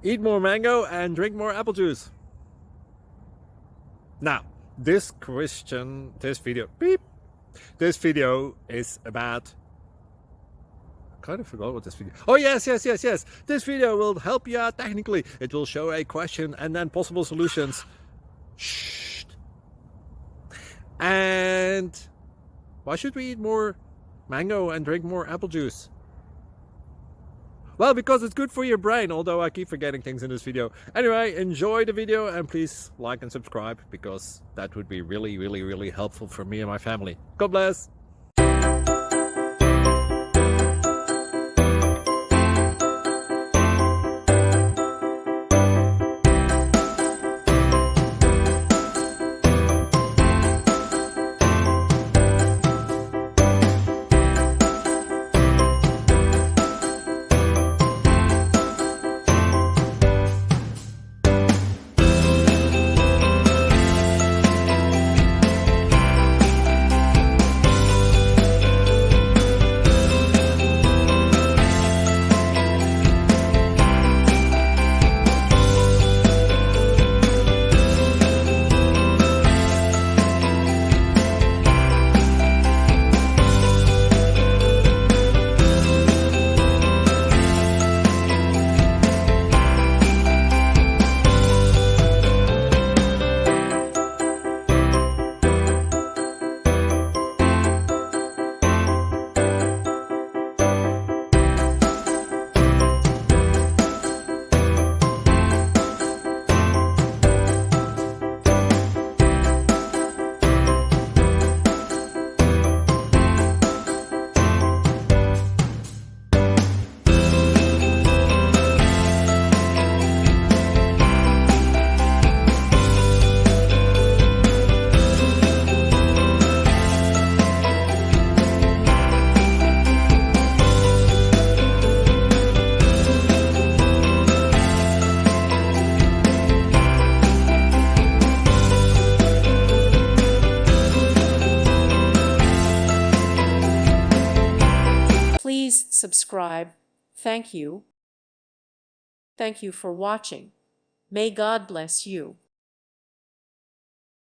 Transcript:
Eat more mango and drink more apple juice. Now, this video is about, I kind of forgot what this video. Oh, yes. This video will help you out technically. It will show a question and then possible solutions. Shh. And why should we eat more mango and drink more apple juice? Well, because it's good for your brain, although I keep forgetting things in this video. Anyway, enjoy the video and please like and subscribe, because that would be really helpful for me and my family. God bless! Please subscribe. Thank you. Thank you for watching. May God bless you.